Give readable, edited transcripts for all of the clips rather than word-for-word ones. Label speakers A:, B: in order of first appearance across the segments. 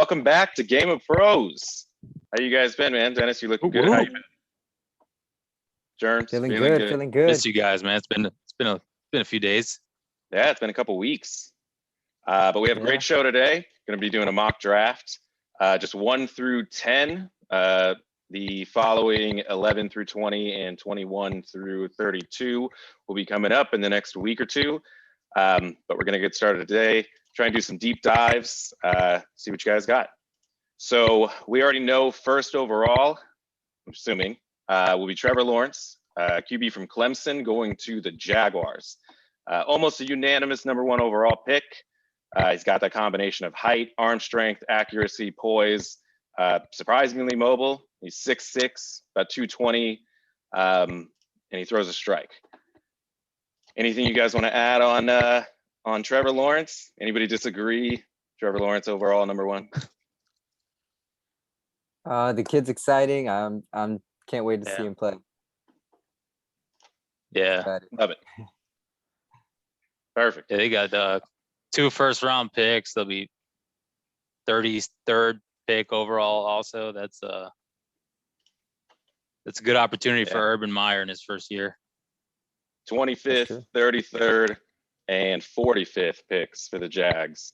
A: welcome back to Game of Pros. How you guys been, man? Dennis, you looking good. How you been? Germs,
B: feeling good.
C: Miss you guys, man. It's been a few days.
A: Yeah, it's been a couple weeks. But we have a great show today. Going to be doing a mock draft, just 1 through 10. The following 11 through 20 and 21 through 32 will be coming up in the next week or two. But we're going to get started today. Try and do some deep dives, see what you guys got. So we already know first overall, I'm assuming, will be Trevor Lawrence, QB from Clemson, going to the Jaguars. Almost a unanimous #1 overall pick. He's got that combination of height, arm strength, accuracy, poise, surprisingly mobile. He's 6'6", about 220, and he throws a strike. Anything you guys want to add on Trevor Lawrence? Anybody disagree? Trevor Lawrence overall #1.
B: The kid's exciting. Can't wait to see him play.
C: Yeah,
A: love it. Perfect.
C: Yeah, they got 2 first-round picks. They'll be 33rd pick overall. Also, that's a good opportunity for Urban Meyer in his first year.
A: 25th, 33rd, and 45th picks for the Jags.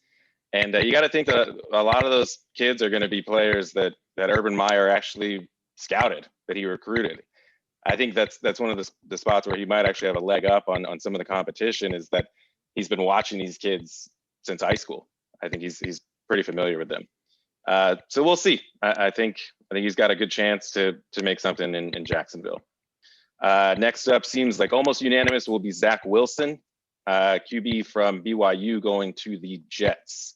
A: And you got to think that a lot of those kids are going to be players that Urban Meyer actually scouted, that he recruited. I think that's one of the spots where he might actually have a leg up on some of the competition, is that he's been watching these kids since high school. I think he's pretty familiar with them. So we'll see. I think he's got a good chance to make something in Jacksonville. Next up, seems like almost unanimous, will be Zach Wilson, QB from BYU, going to the Jets.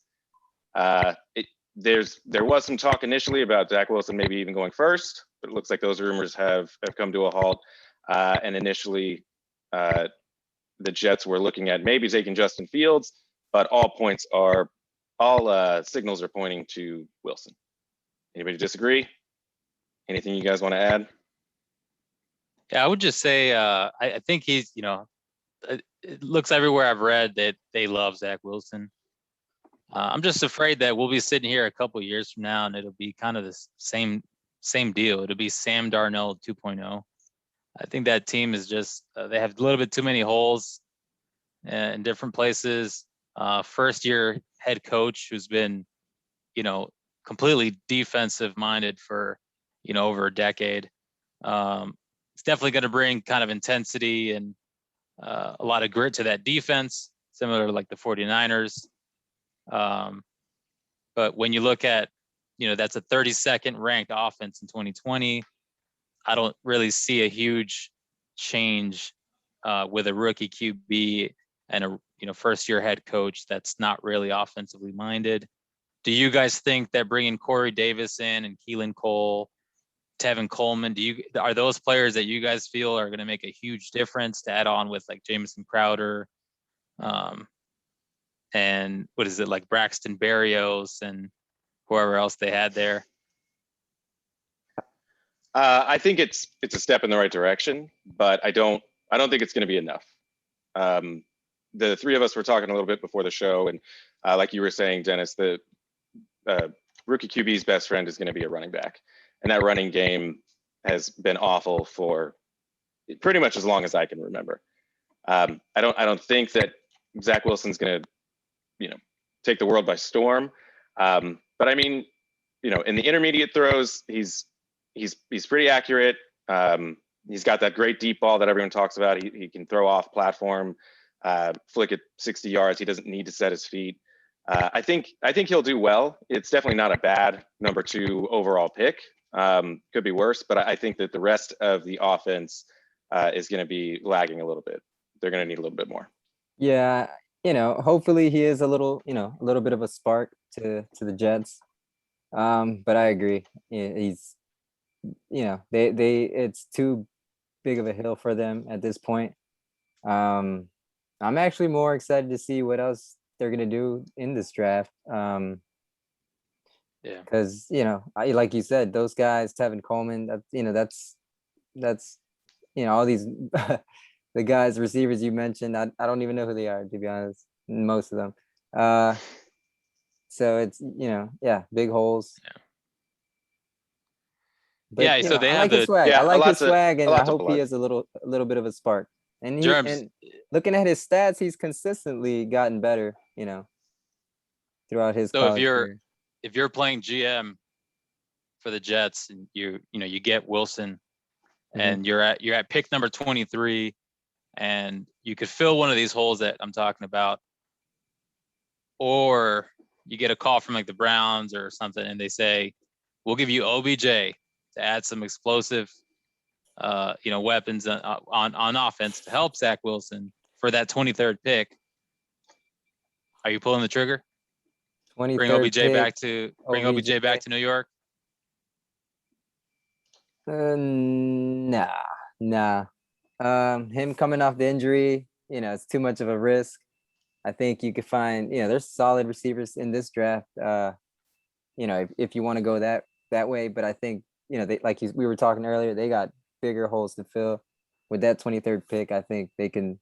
A: There was some talk initially about Zach Wilson maybe even going first, but it looks like those rumors have come to a halt. And initially, the Jets were looking at maybe taking Justin Fields, but all signals are pointing to Wilson. Anybody disagree? Anything you guys want to add?
C: Yeah, I would just say I think he's, it looks everywhere I've read that they love Zach Wilson. I'm just afraid that we'll be sitting here a couple of years from now and it'll be kind of the same deal. It'll be Sam Darnold 2.0. I think that team is just they have a little bit too many holes in different places. First year head coach who's been, completely defensive minded for, over a decade. It's definitely going to bring kind of intensity and a lot of grit to that defense, similar to like the 49ers. But when you look at, that's a 32nd ranked offense in 2020. I don't really see a huge change with a rookie QB and a first year head coach that's not really offensively minded. Do you guys think that bringing Corey Davis in and Keelan Cole, Tevin Coleman, are those players that you guys feel are going to make a huge difference to add on with like Jamison Crowder, and what is it, like Braxton Berrios and whoever else they had there?
A: I think it's a step in the right direction, but I don't think it's going to be enough. The three of us were talking a little bit before the show, and like you were saying, Dennis, the rookie QB's best friend is going to be a running back, and that running game has been awful for pretty much as long as I can remember. I don't think that Zach Wilson's going to, take the world by storm. But I mean, in the intermediate throws, he's pretty accurate. He's got that great deep ball that everyone talks about. He can throw off platform, flick it 60 yards. He doesn't need to set his feet. I think he'll do well. It's definitely not a bad #2 overall pick. Could be worse, but I think that the rest of the offense is going to be lagging a little bit. They're going to need a little bit more.
B: Yeah, hopefully he is a little bit of a spark to the Jets. But I agree. He's, it's too big of a hill for them at this point. I'm actually more excited to see what else they're gonna do in this draft. Because like you said, those guys, Tevin Coleman, that's all these the guys, receivers you mentioned. I don't even know who they are, to be honest. Most of them. So it's, big holes.
C: Yeah.
B: But,
C: Yeah, so they
B: I
C: have
B: like his
C: the
B: swag.
A: Yeah,
B: I like his
A: a
B: swag, and
A: lot
B: I
A: to
B: hope
A: pull
B: he
A: out.
B: has a little bit of a spark. And
C: Germs.
B: looking at his stats, he's consistently gotten better, throughout his
C: So
B: college career.
C: if you're playing GM for the Jets and you get Wilson and you're at pick number 23 and you could fill one of these holes that I'm talking about, or you get a call from like the Browns or something and they say, we'll give you OBJ to add some explosive weapons on offense to help Zach Wilson for that 23rd pick. Are you pulling the trigger?
B: 23rd
C: Bring OBJ
B: pick,
C: back to New York.
B: Nah. Him coming off the injury, it's too much of a risk. I think you could find, there's solid receivers in this draft. If you want to go that way, but I think, they, we were talking earlier, they got bigger holes to fill. With that 23rd pick, I think they could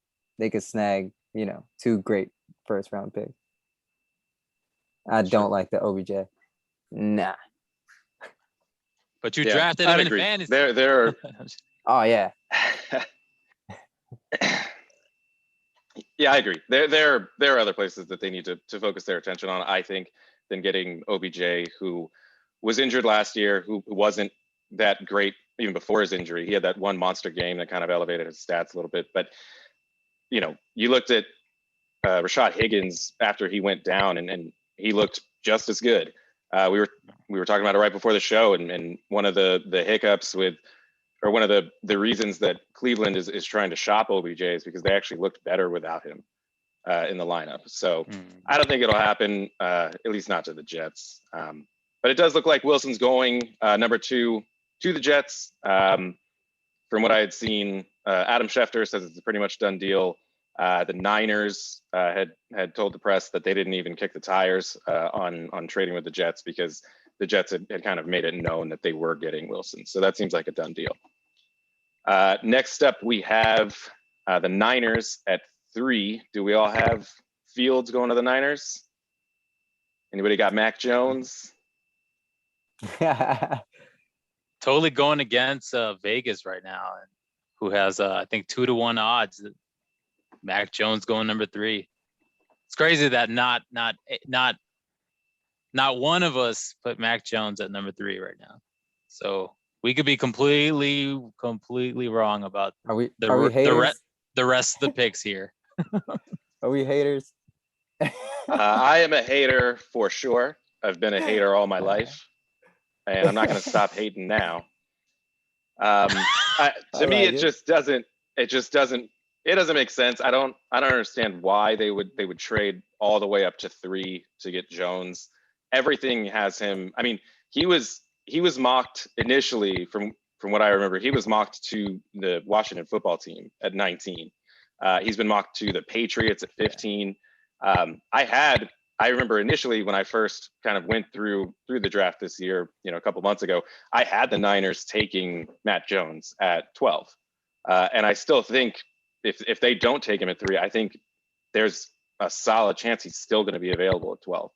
B: snag, 2 great first round picks. I don't like the OBJ. Nah.
C: But you drafted him in fantasy.
A: There are.
B: Oh yeah.
A: Yeah, I agree. There are other places that they need to focus their attention on, I think, than getting OBJ, who was injured last year, who wasn't that great even before his injury. He had that one monster game that kind of elevated his stats a little bit. But, you looked at Rashad Higgins after he went down, and he looked just as good. We were talking about it right before the show, and one of the hiccups or one of the reasons that Cleveland is trying to shop OBJ is because they actually looked better without him in the lineup. So I don't think it'll happen, at least not to the Jets. But it does look like Wilson's going number 2 to the Jets. From what I had seen, Adam Schefter says it's a pretty much done deal. The Niners had told the press that they didn't even kick the tires on trading with the Jets because the Jets had kind of made it known that they were getting Wilson. So that seems like a done deal. Next up, we have the Niners at 3. Do we all have Fields going to the Niners? Anybody got Mac Jones?
C: Totally going against Vegas right now, who has I think 2-1 odds. Mac Jones going number 3. It's crazy that not one of us put Mac Jones at number 3 right now. So we could be completely wrong about
B: are we haters?
C: The rest of the picks here.
B: Are we haters?
A: I am a hater for sure. I've been a hater all my life, and I'm not going to stop hating now. To me, it just doesn't make sense. I don't understand why they would trade all the way up to 3 to get Jones. Everything has him. I mean, he was mocked initially from what I remember. He was mocked to the Washington football team at 19. He's been mocked to the Patriots at 15. I remember initially when I first kind of went through the draft this year, a couple months ago, I had the Niners taking Matt Jones at 12. And I still think if they don't take him at 3, I think there's a solid chance he's still going to be available at 12.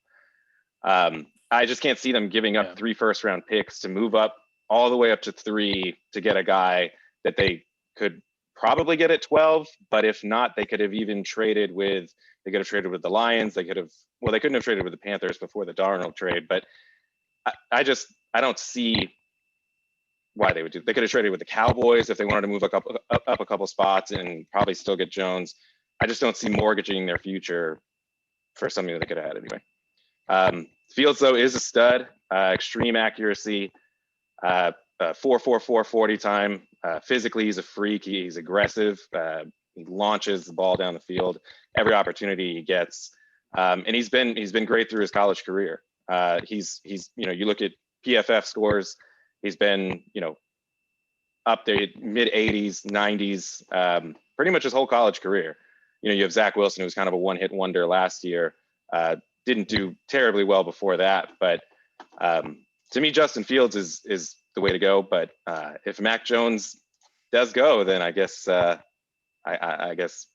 A: I just can't see them giving up 3 first-round picks to move up all the way up to 3 to get a guy that they could probably get at 12. But if not, they could have even traded with the Lions. They couldn't have traded with the Panthers before the Darnold trade. But I don't see why they would do. They could have traded with the Cowboys if they wanted to move up a couple spots and probably still get Jones. I just don't see mortgaging their future for something that they could have had anyway. Fields, though, is a stud. Extreme accuracy, 4.44 40 time. Physically, he's a freak. He's aggressive. He launches the ball down the field every opportunity he gets, and he's been great through his college career. He's you look at PFF scores. He's been up there mid 80s, 90s, pretty much his whole college career. You have Zach Wilson, who was kind of a one-hit wonder last year. Didn't do terribly well before that, but to me, Justin Fields is the way to go. But if Mac Jones does go, then I guess I guess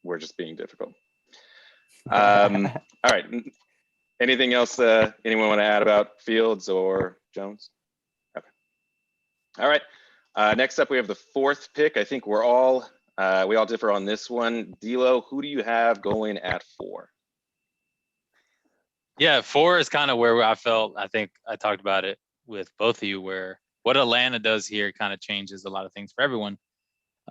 A: we're just being difficult. All right, Anything else anyone want to add about Fields or Jones? Okay. All right. Next up, we have the fourth pick. I think we all differ on this one. D'Lo, who do you have going at 4?
C: Yeah, 4 is kind of where I think I talked about it with both of you, where what Atlanta does here kind of changes a lot of things for everyone.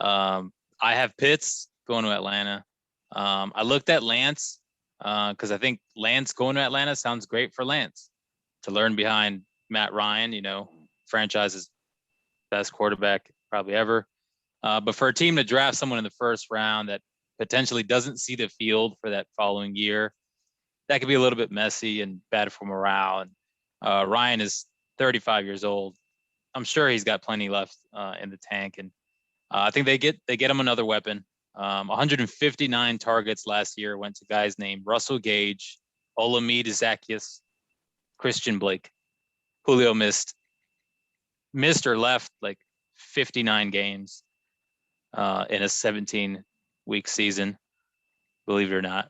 C: I have Pitts going to Atlanta. I looked at Lance because I think Lance going to Atlanta sounds great for Lance to learn behind Matt Ryan, franchise's best quarterback probably ever. But for a team to draft someone in the first round that potentially doesn't see the field for that following year, that could be a little bit messy and bad for morale. And Ryan is 35 years old. I'm sure he's got plenty left in the tank. And I think they get him another weapon. 159 targets last year went to guys named Russell Gage, Olamide Zaccheaus, Christian Blake. Julio missed or left like 59 games in a 17-week season, believe it or not.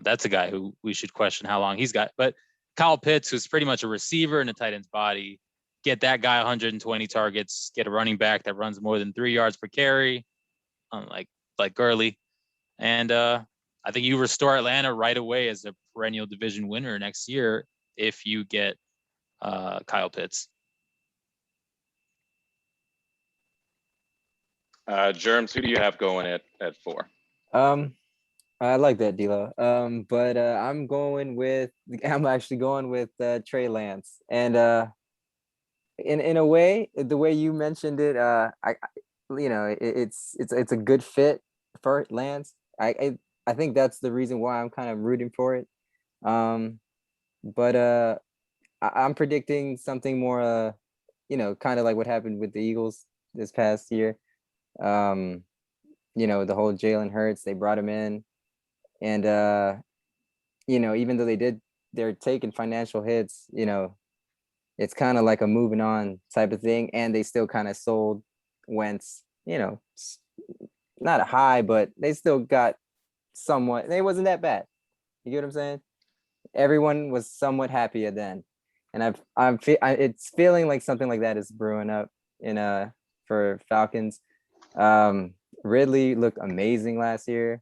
C: That's a guy who we should question how long he's got. But Kyle Pitts, who's pretty much a receiver in a tight end's body, get that guy 120 targets, get a running back that runs more than 3 yards per carry, like Gurley. And I think you restore Atlanta right away as a perennial division winner next year if you get Kyle Pitts.
A: Germs, who do you have going at 4?
B: I like that, D'Lo. But I'm actually going with Trey Lance. And in a way, the way you mentioned it, it's a good fit for Lance. I think that's the reason why I'm kind of rooting for it. But I'm predicting something more, kind of like what happened with the Eagles this past year. The whole Jalen Hurts, they brought him in, and even though they're taking financial hits, it's kind of like a moving on type of thing, and they still kind of sold Wentz, not a high, but they still got somewhat. It wasn't that bad. You get what I'm saying? Everyone was somewhat happy at then, and it's feeling like something like that is brewing up for Falcons. Ridley looked amazing last year.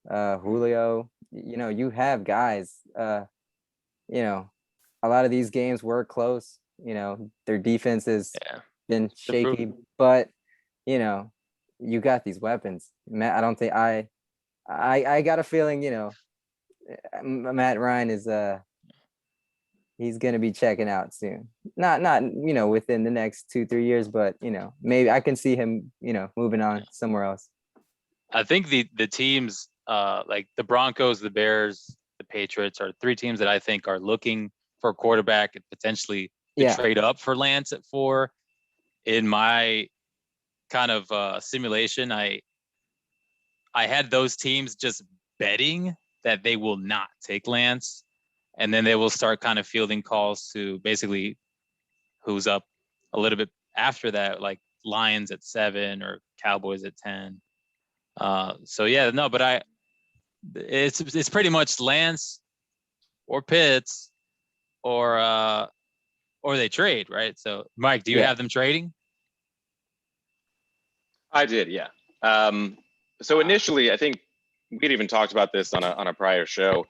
B: Julio, you have guys. A lot of these games were close. Their defense has been shaky, but you got these weapons. Matt, I don't think I got a feeling, Matt Ryan is he's gonna be checking out soon. Not within the next 2-3 years, but maybe I can see him moving on somewhere else.
C: I think the teams like the Broncos, the Bears, the Patriots are 3 teams that I think are looking for a quarterback and potentially to trade up for Lance at 4. In my kind of simulation, I had those teams just betting that they will not take Lance, and then they will start kind of fielding calls to basically who's up a little bit after that, like Lions at 7 or Cowboys at 10. But it's pretty much Lance or Pitts or they trade, right? So Mike, do you have them trading?
A: I did, yeah. So initially, I think we'd even talked about this on a prior show.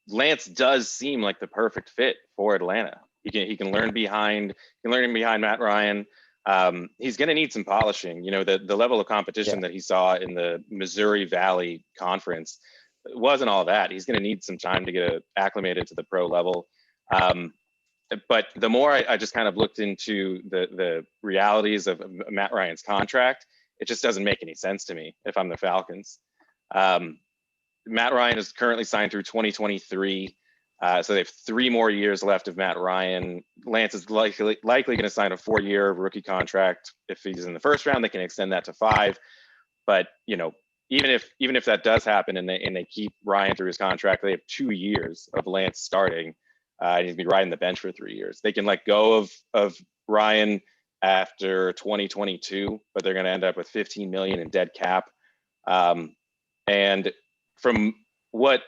A: Lance does seem like the perfect fit for Atlanta. He can learn behind Matt Ryan. He's going to need some polishing. The level of competition that he saw in the Missouri Valley Conference wasn't all that. He's going to need some time to get acclimated to the pro level. But the more I just kind of looked into the realities of Matt Ryan's contract, it just doesn't make any sense to me if I'm the Falcons. Matt Ryan is currently signed through 2023. So they have 3 more years left of Matt Ryan. Lance is likely going to sign a 4-year rookie contract. If he's in the first round, they can extend that to 5. But even if that does happen and they keep Ryan through his contract, they have 2 years of Lance starting. And he's be riding the bench for 3 years. They can let go of Ryan after 2022, but they're going to end up with $15 million in dead cap. And from what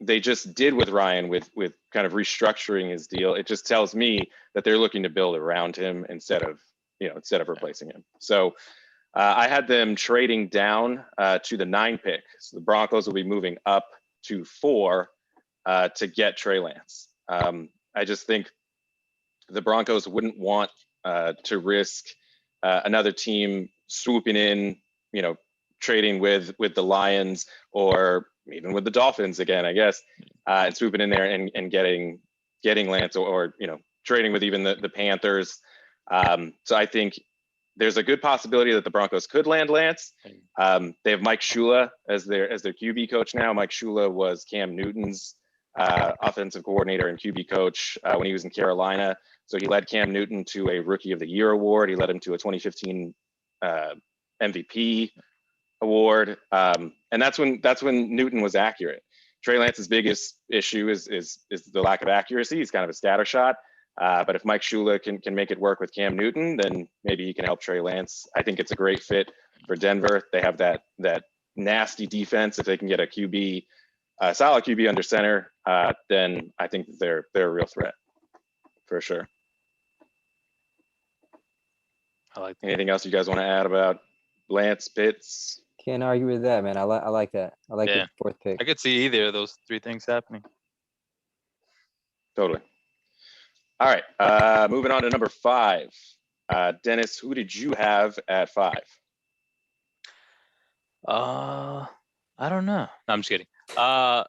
A: they just did with Ryan with kind of restructuring his deal, it just tells me that they're looking to build around him instead of replacing him. So I had them trading down to the 9 pick. So the Broncos will be moving up to 4 to get Trey Lance. I just think the Broncos wouldn't want to risk another team swooping in, trading with the Lions or even with the Dolphins again, I guess, and swooping in there and getting Lance or trading with even the Panthers. So I think there's a good possibility that the Broncos could land Lance. They have Mike Shula as their QB coach now. Mike Shula was Cam Newton's offensive coordinator and QB coach when he was in Carolina. So he led Cam Newton to a Rookie of the Year award. He led him to a 2015 MVP award, and that's when Newton was accurate. Trey Lance's biggest issue is the lack of accuracy. He's kind of a scatter shot. But if Mike Shula can make it work with Cam Newton, then maybe he can help Trey Lance. I think it's a great fit for Denver. They have that nasty defense. If they can get a solid QB under center, then I think they're a real threat for sure.
C: I like that.
A: Anything else you guys want to add about Lance, Pitts?
B: Can't argue with that, man. I like that. I like the 4th pick.
C: I could see either of those 3 things happening.
A: Totally. All right, moving on to number 5. Dennis, who did you have at 5?
C: I don't know. No, I'm just kidding. I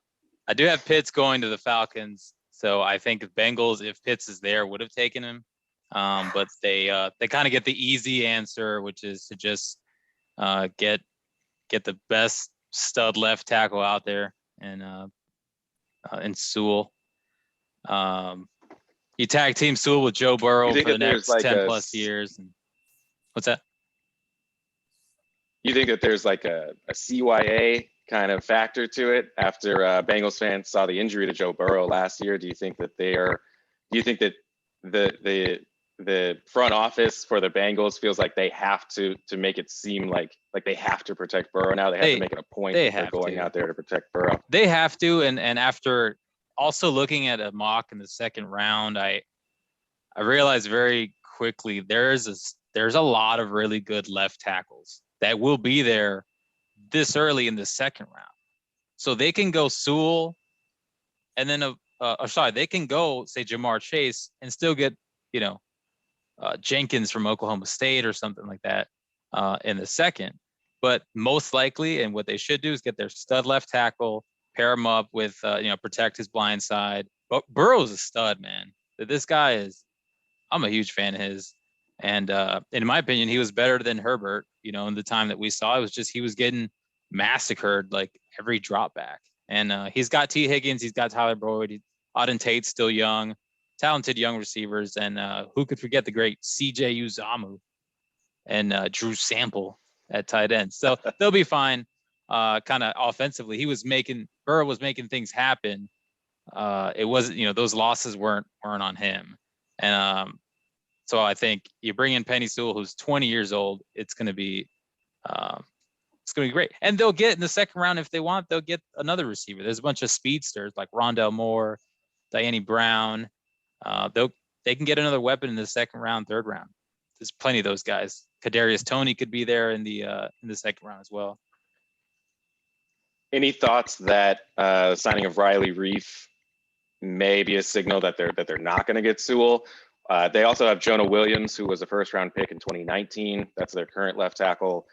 C: do have Pitts going to the Falcons, so I think if Bengals, if Pitts is there, would have taken him. But they kind of get the easy answer, which is to just get the best stud left tackle out there, and in Sewell. You tag team Sewell with Joe Burrow for the next 10 plus years. And what's that?
A: You think that there's like a CYA kind of factor to it after Bengals fans saw the injury to Joe Burrow last year? Do you think that the front office for the Bengals feels like they have to make it seem like they have to protect Burrow now? They have to make it a point that they're going out there to protect Burrow.
C: They have to, and after also looking at a mock in the 2nd round, I realized very quickly there's a lot of really good left tackles that will be there this early in the 2nd round. So they can go Sewell, and then they can go say Jamar Chase and still get Jenkins from Oklahoma State or something like that in the 2nd. But most likely, and what they should do is get their stud left tackle, pair him up with protect his blind side. But Burrow's a stud, man. This guy is. I'm a huge fan of his, and in my opinion, he was better than Herbert. In the time that we saw, it was just he was getting massacred like every drop back. And he's got T. Higgins, he's got Tyler Boyd, Auden Tate's still young, talented young receivers, and who could forget the great C.J. Uzamu and Drew Sample at tight end. So they'll be fine. Kind of offensively, Burrow was making things happen. It wasn't, those losses weren't on him. And so I think you bring in Penny Sewell, who's 20 years old. It's going to be great. And they'll get in the 2nd round, if they want, they'll get another receiver. There's a bunch of speedsters like Rondell Moore, Diane Brown. They can get another weapon in the 2nd round, 3rd round. There's plenty of those guys. Kadarius Toney could be there in the 2nd round as well.
A: Any thoughts that signing of Riley Reif may be a signal that they're not going to get Sewell? They also have Jonah Williams, who was a 1st-round pick in 2019. That's their current left tackle.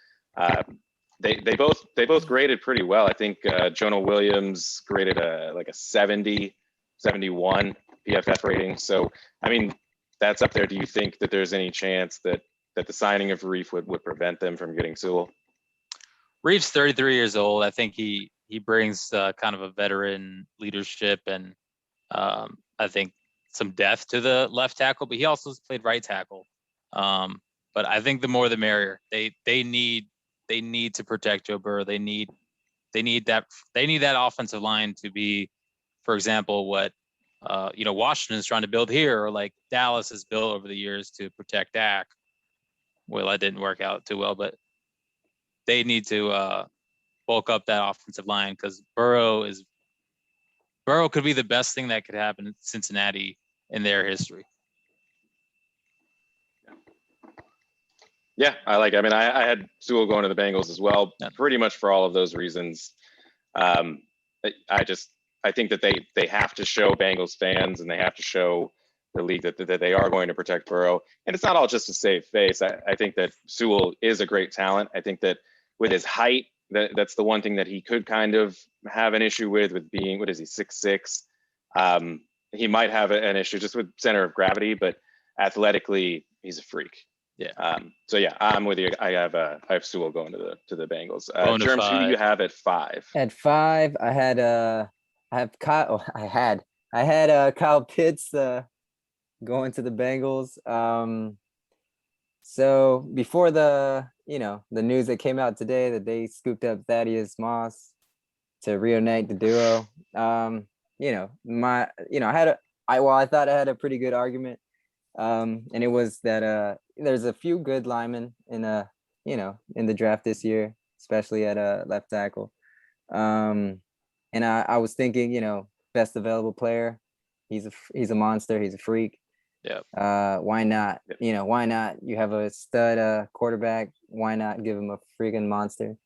A: They both graded pretty well. I think Jonah Williams graded like a 70, 71 PFF rating. So, I mean, that's up there. Do you think that there's any chance that the signing of Reif would prevent them from getting Sewell?
C: Reif's 33 years old. I think he brings kind of a veteran leadership and I think some depth to the left tackle, but he also has played right tackle. But I think the more the merrier. They need to protect Joe Burrow. They need that offensive line to be, for example, what Washington is trying to build here, or like Dallas has built over the years to protect Dak. Well, that didn't work out too well, but they need to bulk up that offensive line because Burrow is Burrow could be the best thing that could happen in Cincinnati in their history.
A: Yeah, I had Sewell going to the Bengals as well, pretty much for all of those reasons. I think that they have to show Bengals fans and they have to show the league that they are going to protect Burrow. And it's not all just to save face. I think that Sewell is a great talent. I think that with his height, that's the one thing that he could kind of have an issue with being, what is he, 6'6". He might have an issue just with center of gravity, but athletically, he's a freak.
C: Yeah.
A: So yeah, I'm with you. I have Sewell going to the Bengals.
C: Going to
A: Germs, who do
C: 5.
A: you have at 5?
B: At 5, I had Kyle Pitts going to the Bengals. So before the news that came out today that they scooped up Thaddeus Moss to reunite the duo, I thought I had a pretty good argument. And it was that there's a few good linemen in the draft this year, especially at left tackle. And I was thinking, best available player. He's a monster. He's a freak.
C: Yeah.
B: Why not?
A: Yep.
B: Why not? You have a stud quarterback. Why not give him a freaking monster?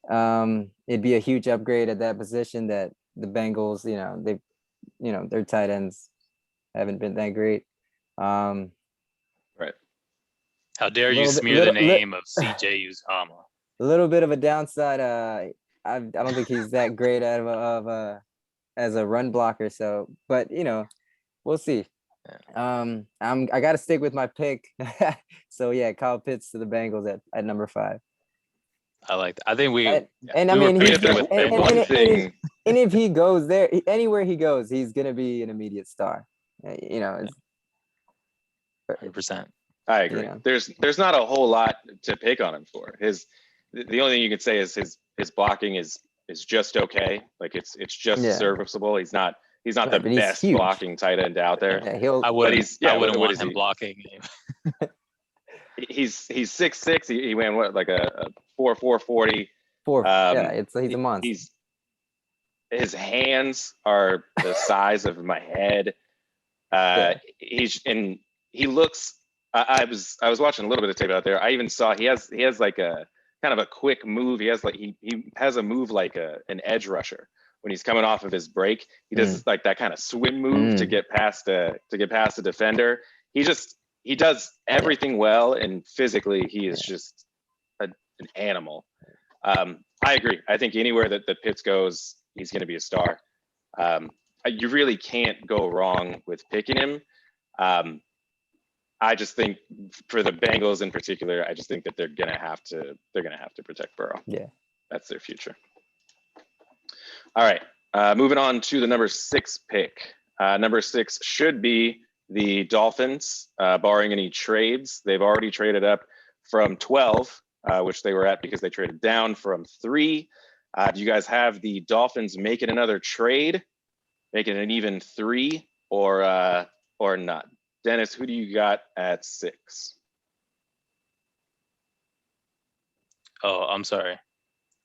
B: It'd be a huge upgrade at that position that the Bengals, their tight ends haven't been that great.
A: Right.
C: How dare you smear the name of CJ Uzomah?
B: A little bit of a downside. I don't think he's that great as a run blocker. So, but we'll see. I got to stick with my pick. So yeah, Kyle Pitts to the Bengals at number 5.
C: I like that. I think
B: and if he goes there, anywhere he goes, he's gonna be an immediate star.
C: 100%.
A: I agree. There's not a whole lot to pick on him for. The only thing you could say is his blocking is just okay. Like it's just serviceable. He's not the best blocking tight end out there.
C: Yeah, I wouldn't want him blocking.
A: He's 6'6". He ran like a 4.40.
B: He's a monster.
A: His hands are the size of my head. He looks. I was watching a little bit of tape out there. I even saw he has like a kind of a quick move. He has a move like an edge rusher when he's coming off of his break. He does like that kind of swim move to get past a defender. He does everything well, and physically he is just an animal. I agree. I think anywhere that Pitts goes, he's going to be a star. You really can't go wrong with picking him. I just think for the Bengals in particular, I just think that they're gonna have to protect Burrow.
B: Yeah,
A: that's their future. All right, moving on to the number 6 pick. Number 6 should be the Dolphins, barring any trades. They've already traded up from 12, which they were at because they traded down from 3. Do you guys have the Dolphins making another trade, making it an even 3, or not? Dennis, who do you got at 6?
C: Oh, I'm sorry.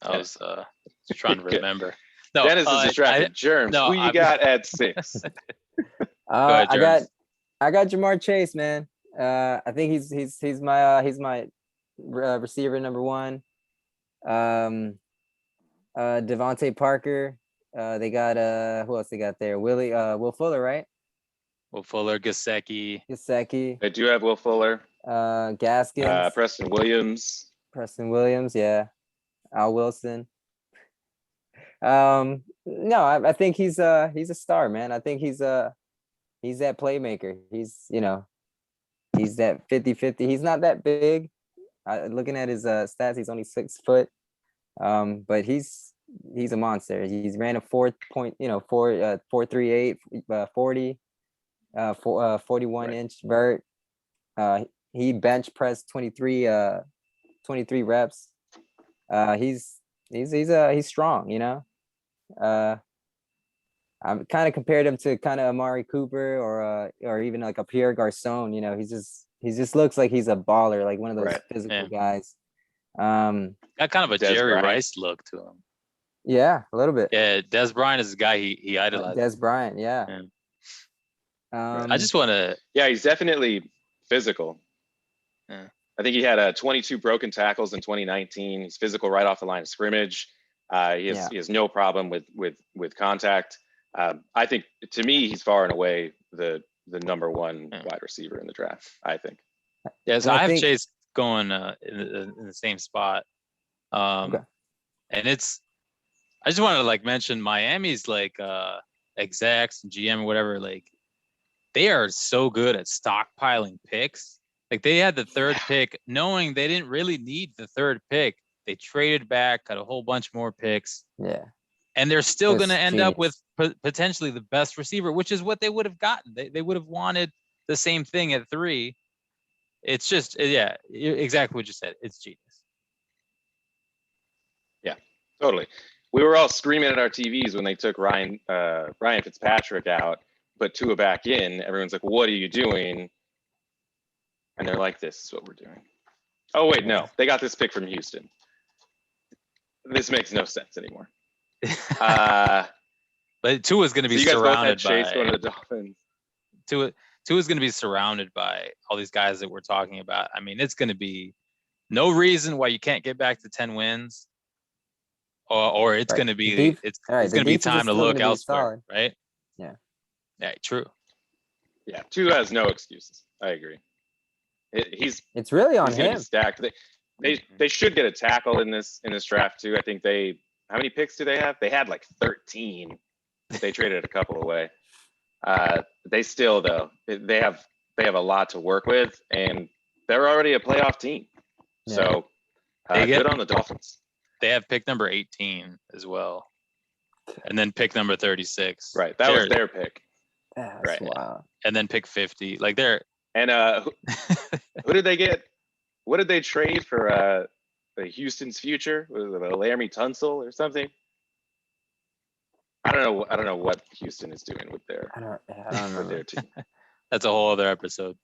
C: I was trying to remember. No,
A: Dennis is distracted. Germs, who you got at 6?
C: Go ahead, Germs.
B: I got Jamar Chase, man. I think he's my receiver number 1. Devontae Parker. They got who else they got there? Will Fuller, right?
C: Will Fuller, Gesicki.
A: They do have Will Fuller.
B: Gaskins.
A: Preston Williams.
B: Yeah. Al Wilson. No, I think he's a star, man. I think he's that playmaker. He's that 50-50. He's not that big. Looking at his stats, he's only 6 foot. But he's a monster. He's ran a 4.38 40. 41 inch vert. He bench pressed 23 reps. He's strong, I've kind of compared him to kind of Amari Cooper or even like a Pierre Garcon. He just looks like he's a baller, like one of those physical guys.
C: Got kind of a Jerry Rice look to him.
B: Yeah, a little bit.
C: Yeah, Des Bryant is a guy he idolizes.
B: Des Bryant, yeah.
C: Yeah.
B: Um,
C: I just want to.
A: Yeah, he's definitely physical.
C: Yeah.
A: I think he had 22 broken tackles in 2019. He's physical right off the line of scrimmage. He has no problem with contact. I think, to me, he's far and away the number one wide receiver in the draft, I think.
C: Yeah, so
B: And I
C: I have
B: think-
C: Chase going in the same spot.
B: Okay.
C: And I just wanted to like mention Miami's like execs and GM or whatever, like they are so good at stockpiling picks. Like they had the third pick, knowing they didn't really need the third pick. They traded back, got a whole bunch more picks.
B: Yeah.
C: And they're still going to
B: That's
C: end up with
B: genius.
C: potentially the best receiver, which is what they would have gotten. They would have wanted the same thing at 3. It's just, yeah, exactly what you said. It's genius.
A: Yeah, totally. We were all screaming at our TVs when they took Ryan Fitzpatrick out, put Tua back in. Everyone's like, "What are you doing?" And they're like, "This is what we're doing." Oh wait, no, they got this pick from Houston. This makes no sense anymore.
C: But Tua's going to be
A: so you guys both had
C: surrounded
A: Chase
C: by
A: going to the Dolphins.
C: Tua's going to be surrounded by all these guys that we're talking about. I mean, it's going to be no reason why you can't get back to 10 wins, or it's going to be it's going to be time to look elsewhere, right?
B: Yeah.
C: Yeah, true.
A: Yeah, Tua has no excuses. I agree.
B: It's really on
A: he's gonna
B: him.
A: be stacked. They should get a tackle in this draft too. I think how many picks do they have? They had like 13. They traded a couple away. They still though they have a lot to work with, and they're already a playoff team.
B: Yeah.
A: So good on the Dolphins.
C: They have pick number 18 as well, and then pick number 36.
A: Right, that was their pick.
B: That's
A: right.
B: Wow.
C: And then pick 50. Like they're
A: who did they get? What did they trade for the Houston's future? Was it a Laramie Tunsil or something? I don't know what Houston is doing with their with their team.
C: That's a whole other episode.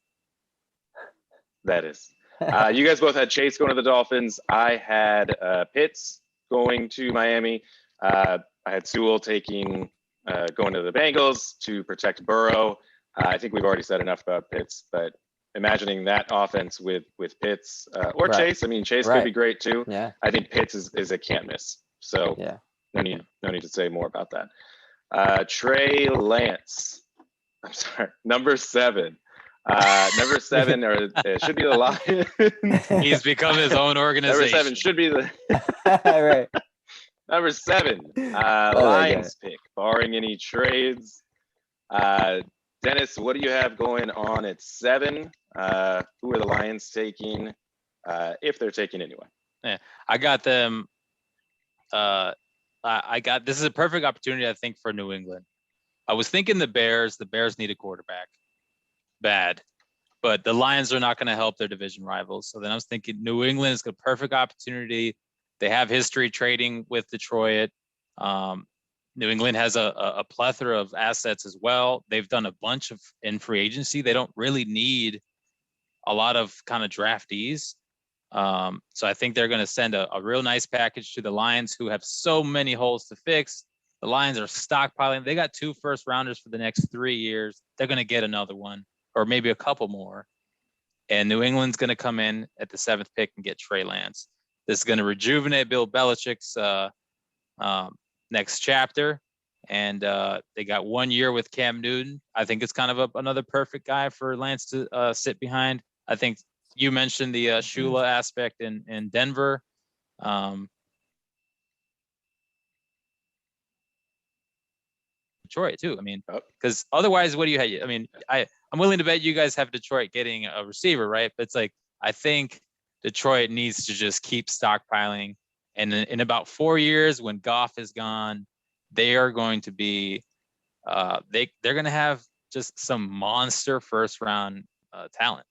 A: That is. You guys both had Chase going to the Dolphins. I had Pitts going to Miami. I had Sewell going to the Bengals to protect Burrow. I think we've already said enough about Pitts, but imagining that offense with Pitts or Chase. I mean, Chase could be great too.
B: Yeah.
A: I think Pitts is a can't miss. So
B: yeah.
A: No need to say more about that. Trey Lance. I'm sorry, number 7. Number 7, or it should be the Lions.
C: He's become his own organization.
A: Number 7 should be the
B: right.
A: Number 7, Lions pick, barring any trades. Dennis, what do you have going on at 7? Who are the Lions taking, if they're taking anyone?
C: Yeah, I got them. This is a perfect opportunity, I think, for New England. I was thinking the Bears. The Bears need a quarterback. Bad. But the Lions are not going to help their division rivals. So then I was thinking New England is a perfect opportunity. They have history trading with Detroit. New England has a plethora of assets as well. They've done a bunch of in free agency. They don't really need a lot of kind of draftees. So I think they're going to send a real nice package to the Lions, who have so many holes to fix. The Lions are stockpiling. They got 2 first rounders for the next 3 years. They're going to get another one, or maybe a couple more. And New England's going to come in at the 7th pick and get Trey Lance. This is going to rejuvenate Bill Belichick's next chapter. And they got 1 year with Cam Newton. I think it's kind of another perfect guy for Lance to sit behind. I think you mentioned the Shula aspect in Denver. Detroit too. I mean, because otherwise, what do you have? I mean, I'm willing to bet you guys have Detroit getting a receiver, right? But it's like, I think Detroit needs to just keep stockpiling. And in about 4 years, when Goff is gone, they are going to be, they're going to have just some monster first round talent.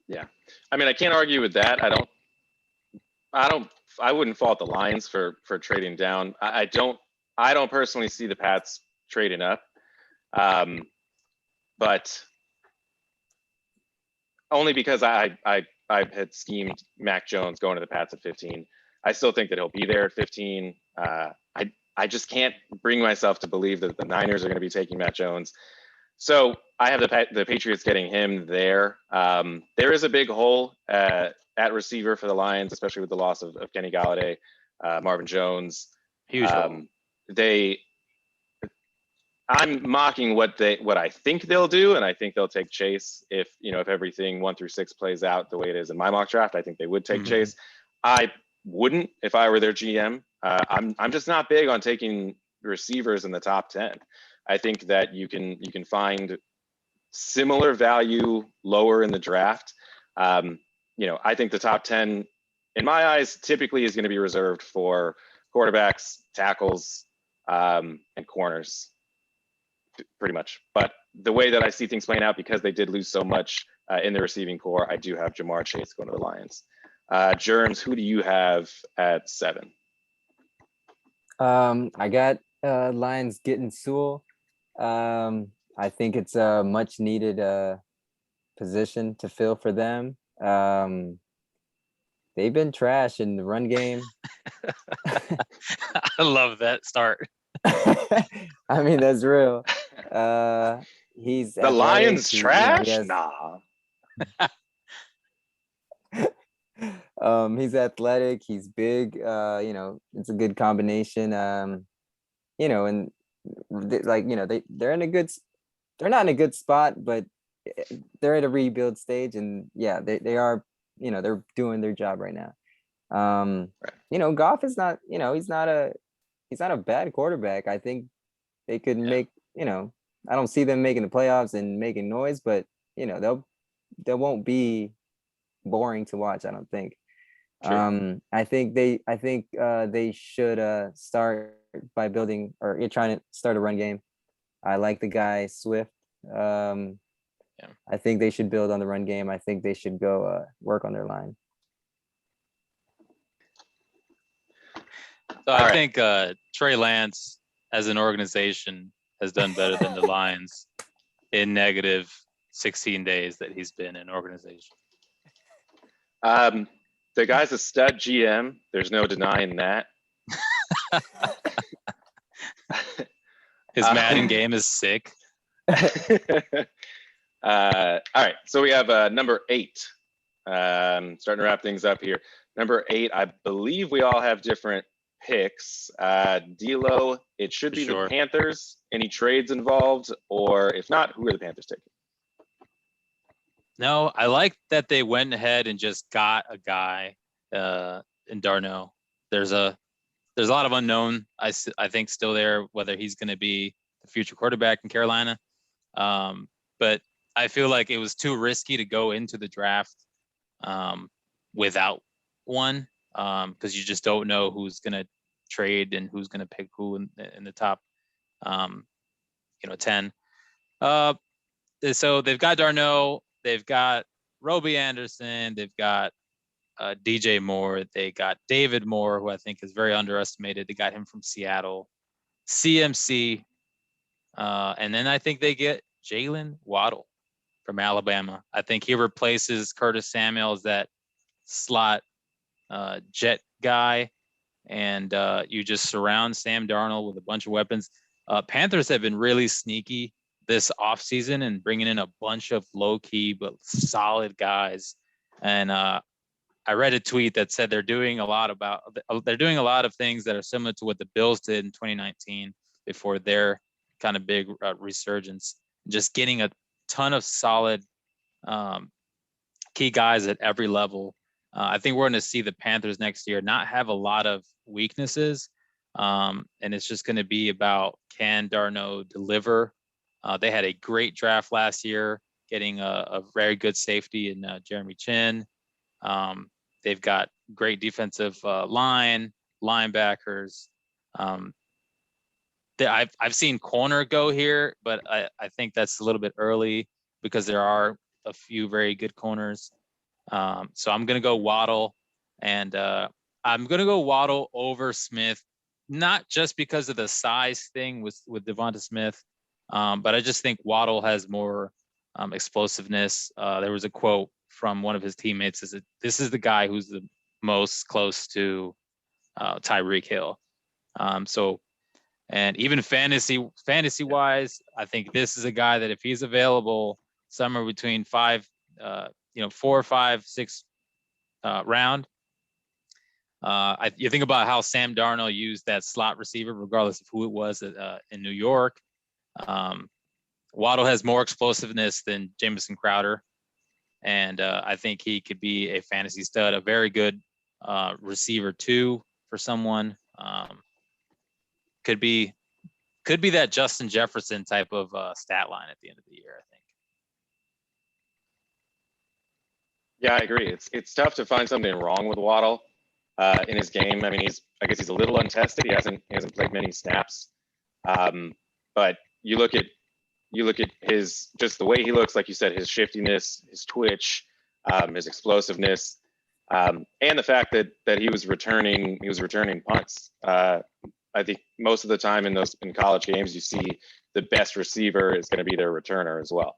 A: Yeah. I mean, I can't argue with that. I wouldn't fault the Lions for trading down. I don't personally see the Pats trading up. But only because I had schemed Mac Jones going to the Pats at 15. I still think that he'll be there at 15. I just can't bring myself to believe that the Niners are going to be taking Mac Jones. So I have the Patriots getting him there. There is a big hole at receiver for the Lions, especially with the loss of Kenny Galladay, Marvin Jones.
C: Huge hole.
A: I'm mocking what I think they'll do, and I think they'll take Chase if everything 1 through 6 plays out the way it is in my mock draft. I think they would take Chase. I wouldn't if I were their GM. I'm just not big on taking receivers in the top 10. I think that you can find similar value lower in the draft. I think the top 10, in my eyes, typically is going to be reserved for quarterbacks, tackles, and corners, pretty much. But the way that I see things playing out, because they did lose so much in the receiving core, I do have Jamar Chase going to the Lions. Germs, who do you have at 7?
B: I got Lions getting Sewell. I think it's a much needed position to fill for them. They've been trash in the run game.
C: I love that start.
B: I mean, that's real. He's
A: the Lions trash?
B: Nah. He's athletic. He's big. It's a good combination. And they're in a good. They're not in a good spot, but they're at a rebuild stage, and yeah, they are. They're doing their job right now. Goff is not. He's not a bad quarterback. I think they could make. I don't see them making the playoffs and making noise, but they won't be boring to watch. I don't think. Sure. I think they should start by building or trying to start a run game. I like the guy Swift. I think they should build on the run game. I think they should go work on their line.
C: So I think Trey Lance as an organization has done better than the Lions in negative 16 days that he's been in organization.
A: The guy's a stud GM. There's no denying that.
C: His Madden game is sick.
A: All right, so we have number 8. Starting to wrap things up here. Number 8, I believe we all have different picks. D'Lo, it should be the Panthers. Any trades involved, or if not, who are the Panthers taking?
C: No, I like that they went ahead and just got a guy in Darnold. There's a lot of unknown, I think, still there, whether he's going to be the future quarterback in Carolina. But I feel like it was too risky to go into the draft without one, because you just don't know who's going to trade and who's going to pick who in the top 10. So they've got Darnold, they've got Robbie Anderson, they've got DJ Moore, they got David Moore, who I think is very underestimated. They got him from Seattle, CMC, and then I think they get Jalen Waddle from Alabama. I think he replaces Curtis Samuel as that slot jet guy, and you just surround Sam Darnold with a bunch of weapons. Panthers have been really sneaky this offseason and bringing in a bunch of low-key but solid guys. And I read a tweet that said they're doing a lot of things that are similar to what the Bills did in 2019 before their kind of big resurgence. Just getting a ton of solid key guys at every level. I think we're going to see the Panthers next year not have a lot of weaknesses, and it's just going to be about, can Darnold deliver? They had a great draft last year, getting a very good safety in Jeremy Chin. They've got great defensive line, linebackers. I've seen corner go here, but I think that's a little bit early because there are a few very good corners. So I'm going to go Waddle, and I'm going to go Waddle over Smith, not just because of the size thing with Devonta Smith, but I just think Waddle has more explosiveness. There was a quote from one of his teammates: "Is that this is the guy who's the most close to Tyreek Hill." So, and even fantasy wise, I think this is a guy that if he's available somewhere between 4 or 5, 6 round. You think about how Sam Darnold used that slot receiver, regardless of who it was in New York. Waddle has more explosiveness than Jamison Crowder, and I think he could be a fantasy stud, a very good receiver too for someone. Could be that Justin Jefferson type of stat line at the end of the year, I think.
A: Yeah, I agree. It's tough to find something wrong with Waddle in his game. I mean, I guess he's a little untested. He hasn't played many snaps. But you look at his, just the way he looks, like you said, his shiftiness, his twitch, his explosiveness, and the fact that he was returning punts. I think most of the time in college games, you see the best receiver is going to be their returner as well.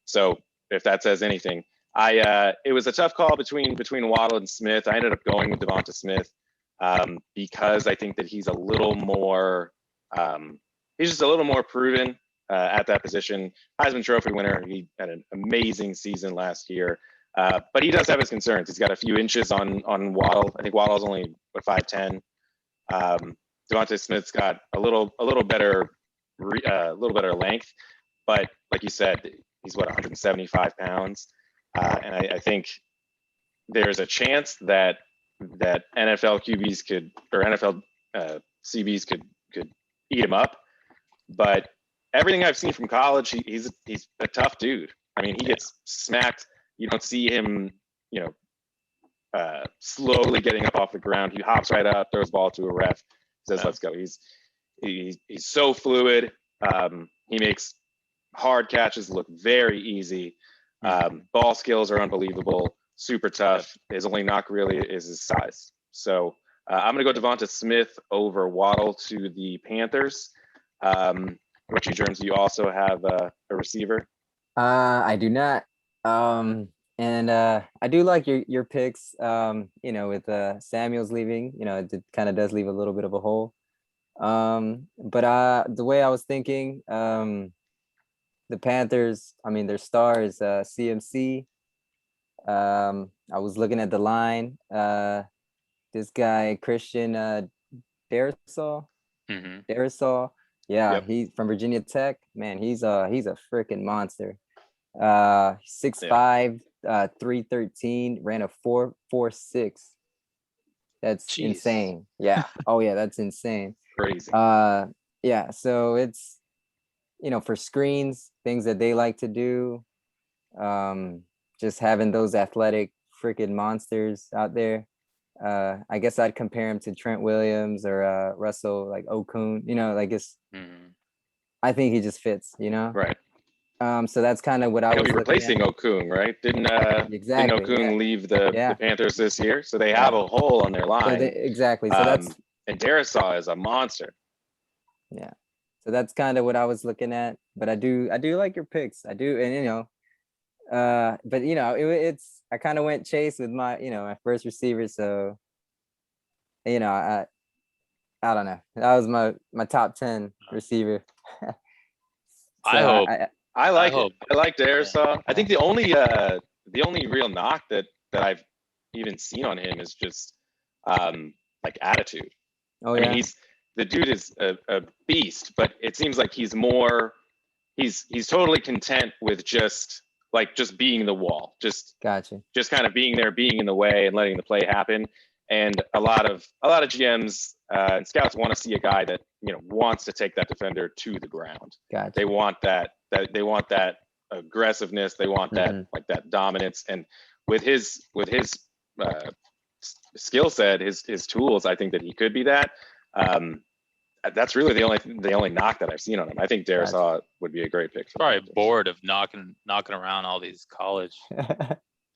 A: So if that says anything, it was a tough call between Waddle and Smith. I ended up going with Devonta Smith because I think that he's a little more, he's just a little more proven at that position. Heisman Trophy winner. He had an amazing season last year, but he does have his concerns. He's got a few inches on Waddle. I think Waddle's only 5'10". Devonta Smith's got a little better length, but like you said, he's 175 pounds. And I think there's a chance that NFL QBs or NFL CBs could eat him up. But everything I've seen from college, he's a tough dude. I mean, he gets smacked. You don't see him, slowly getting up off the ground. He hops right up, throws the ball to a ref, says, "Let's go." He's so fluid. He makes hard catches look very easy. Ball skills are unbelievable, super tough. His only knock really is his size. So I'm going to go Devonta Smith over Waddle to the Panthers. Richie Germs, do you also have a receiver?
B: I do not. And I do like your picks, with Samuels leaving, it kind of does leave a little bit of a hole. But the way I was thinking, the Panthers, I mean, their star is CMC. I was looking at the line. This guy, Christian Darrisaw. Darrisaw. Yeah,
A: Yep.
B: He's from Virginia Tech. Man, he's a freaking monster. 6'5", 313, ran a 4.46. That's
C: Jeez.
B: insane. Yeah. Oh yeah, that's insane.
A: Crazy.
B: Yeah. So it's, for screens, things that they like to do, just having those athletic freaking monsters out there. I guess I'd compare him to Trent Williams or Russell, like Okun. I think he just fits.
A: Right.
B: So that's kind of what I was
A: looking replacing
B: at.
A: Okung, right? Didn't
B: Exactly,
A: Okung leave the Panthers this year? So they have a hole on their line.
B: Exactly. So that's,
A: and Darrisaw is a monster.
B: yeah. So that's kind of what I was looking at. But I do like your picks. I do, and but it's I kind of went Chase with my my first receiver. So I don't know. That was my top 10 receiver. So
C: I hope.
A: I like
C: hope.
A: it. I like Darrisaw. I think the only real knock that I've even seen on him is just like attitude.
B: Oh
A: I
B: yeah.
A: mean, the dude is a beast, but it seems like he's totally content with just being the wall, just kind of being there, being in the way and letting the play happen. And a lot of GMs and scouts want to see a guy that wants to take that defender to the ground. They want that aggressiveness. They want that that dominance. And with his skill set, his tools, I think that he could be that. That's really the only knock that I've seen on him. I think Darrisaw would be a great pick.
C: Probably bored of knocking around all these college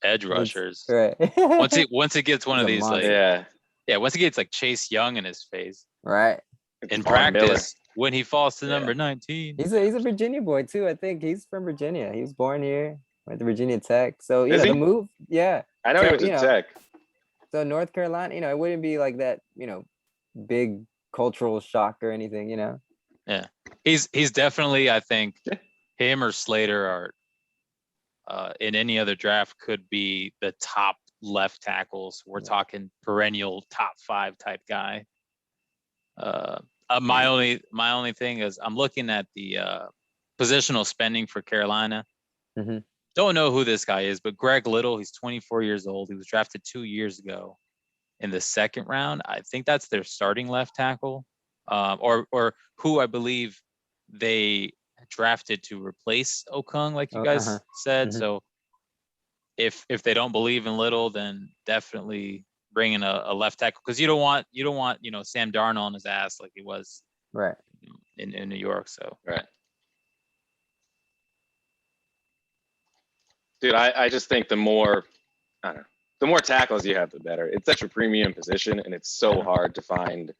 C: edge rushers.
B: Right.
C: once he gets one of these, like,
A: once
C: he gets like Chase Young in his face,
B: right,
C: in practice, when he falls to
A: Yeah.
C: number 19.
B: He's a Virginia boy too. I think he's from Virginia. He was born here, went to Virginia Tech. So
A: Is
B: the
A: he?
B: move, yeah.
A: I know
B: So
A: he went to Tech.
B: So North Carolina, it wouldn't be like that, big cultural shock or anything,
C: Yeah, he's definitely, I think,
A: Yeah.
C: him or Slater are in any other draft could be the top left tackles. We're talking perennial top 5 type guy. My only thing is I'm looking at the positional spending for Carolina.
B: Mm-hmm.
C: Don't know who this guy is, but Greg Little, he's 24 years old. He was drafted 2 years ago in the 2nd round. I think that's their starting left tackle, or who I believe they drafted to replace Okung, like you guys said.
B: Mm-hmm.
C: So if they don't believe in Little, then definitely bring in a left tackle, because you don't want Sam Darnold on his ass like he was
B: right
C: in New York. So
A: Right. Dude, I just think the more tackles you have, the better. It's such a premium position, and it's so hard to find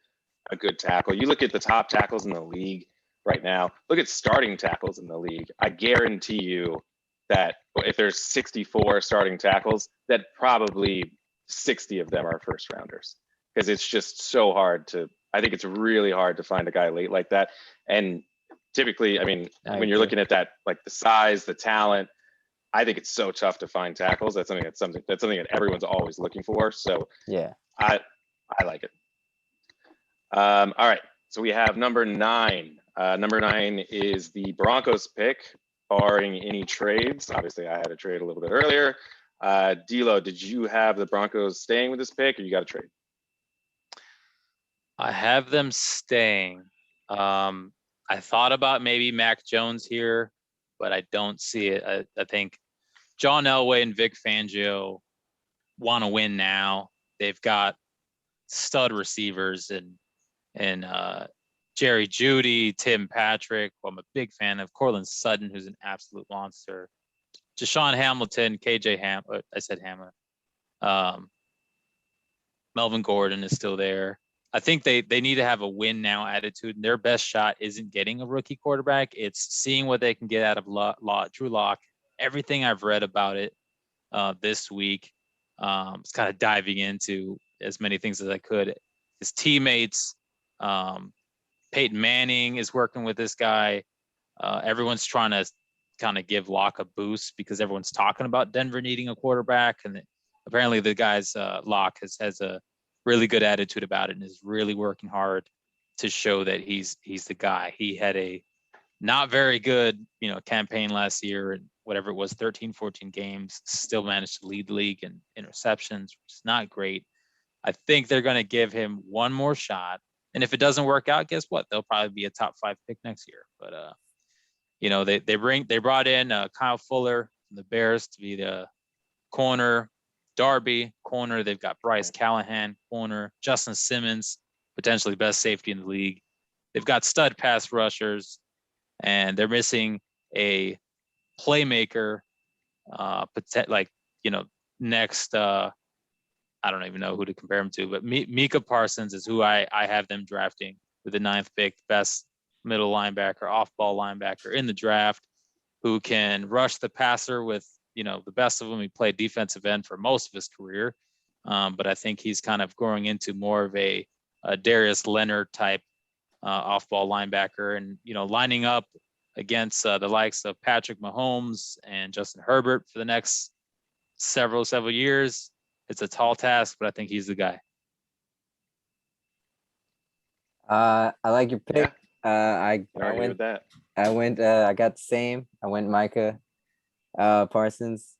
A: a good tackle. You look at the top tackles in the league right now. Look at starting tackles in the league. I guarantee you that if there's 64 starting tackles, that probably 60 of them are first rounders, because it's just so hard to. I think it's really hard to find a guy late like that. And typically, I mean, when you're looking at that, like the size, the talent, I think it's so tough to find tackles. That's something that everyone's always looking for. So
B: yeah,
A: I like it. All right, so we have number 9. Number 9 is the Broncos pick, barring any trades. Obviously, I had a trade a little bit earlier. D'Lo, did you have the Broncos staying with this pick, or you got a trade?
C: I have them staying. I thought about maybe Mac Jones here, but I don't see it. I think John Elway and Vic Fangio want to win now. They've got stud receivers and Jerry Jeudy, Tim Patrick, who I'm a big fan of, Cortland Sutton, who's an absolute monster, Deshaun Hamilton, I said Hamler. Melvin Gordon is still there. I think they need to have a win now attitude, and their best shot isn't getting a rookie quarterback. It's seeing what they can get out of Drew Lock. Everything I've read about it this week, it's kind of diving into as many things as I could. His teammates, Peyton Manning is working with this guy. Everyone's trying to kind of give Locke a boost because everyone's talking about Denver needing a quarterback, and apparently the guy's Locke has a really good attitude about it and is really working hard to show that he's the guy. He had a not very good campaign last year, and whatever it was, 13 14 games, still managed to lead the league in interceptions, which is not great. I think they're going to give him one more shot, and if it doesn't work out, guess what, they'll probably be a top 5 pick next year. But they brought in Kyle Fuller from the Bears to be the corner, Darby corner. They've got Bryce Callahan corner, Justin Simmons, potentially best safety in the league. They've got stud pass rushers, and they're missing a playmaker. Next. I don't even know who to compare him to, but Micah Parsons is who I have them drafting with the 9th pick, best middle linebacker, off-ball linebacker in the draft, who can rush the passer with the best of them. He played defensive end for most of his career, but I think he's kind of growing into more of a Darius Leonard type off-ball linebacker, and lining up against the likes of Patrick Mahomes and Justin Herbert for the next several years. It's a tall task, but I think he's the guy.
B: I like your pick. I
A: went with that.
B: I got the same. I went Micah Parsons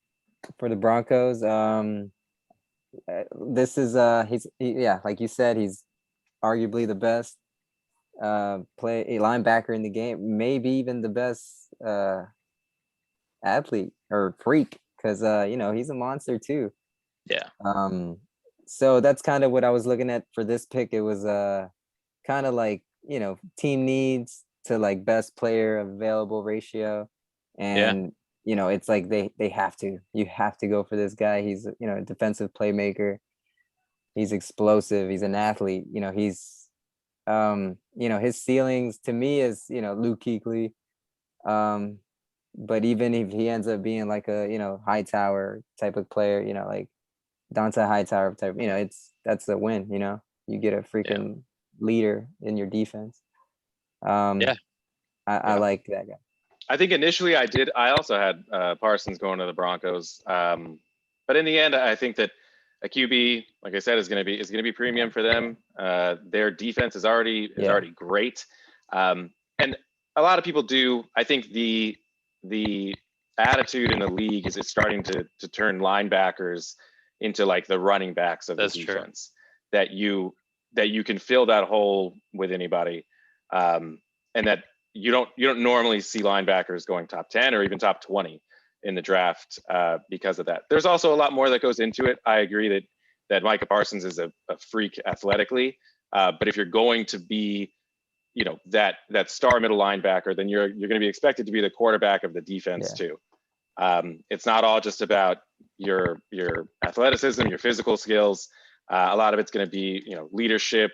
B: for the Broncos. This is like you said, he's arguably the best linebacker in the game, maybe even the best athlete or freak, because he's a monster too.
C: Yeah.
B: So that's kind of what I was looking at for this pick. It was kind of like team needs to like best player available ratio, and it's like you have to go for this guy. He's a defensive playmaker. He's explosive. He's an athlete. His ceilings to me is, Luke Kuechly. But even if he ends up being like a, Hightower type of player, like Dante Hightower type, that's a win, you get a freaking leader in your defense.
C: Yeah.
B: I like that guy.
A: I think initially I also had Parsons going to the Broncos. But in the end, I think that a QB, like I said, is going to be premium for them. Their defense is already great. And a lot of people do. I think the attitude in the league is it's starting to turn linebackers into like the running backs of the defense. That you can fill that hole with anybody, and that you don't normally see linebackers going top 10 or even top 20 in the draft because of that. There's also a lot more that goes into it. I agree that Micah Parsons is a freak athletically, but if you're going to be, that star middle linebacker, then you're going to be expected to be the quarterback of the defense too. It's not all just about your athleticism, your physical skills. A lot of it's going to be, leadership,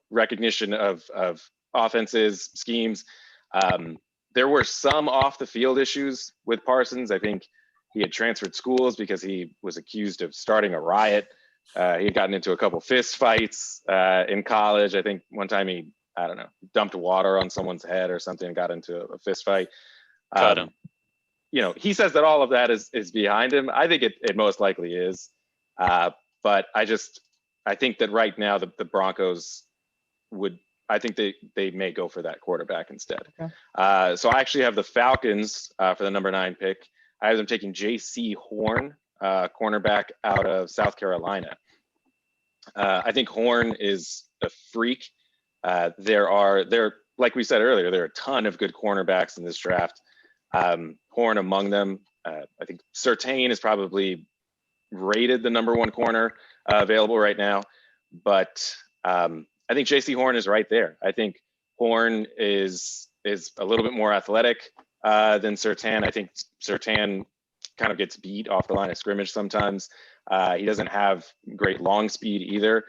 A: recognition of offenses, schemes. There were some off the field issues with Parsons. I think he had transferred schools because he was accused of starting a riot. He had gotten into a couple fist fights in college. I think one time he, dumped water on someone's head or something and got into a fist fight.
C: Cut him.
A: He says that all of that is behind him. I think it most likely is. But I think that right now the Broncos I think they may go for that quarterback instead.
B: Okay.
A: So I actually have the Falcons for the number 9 pick. I have them taking J.C. Horn, cornerback out of South Carolina. I think Horn is a freak. There, like we said earlier, there are a ton of good cornerbacks in this draft. Horn among them. I think Surtain is probably rated the number 1 corner available right now, but I think J.C. Horn is right there. I think Horn is a little bit more athletic than Surtain. I think Surtain kind of gets beat off the line of scrimmage sometimes. He doesn't have great long speed either.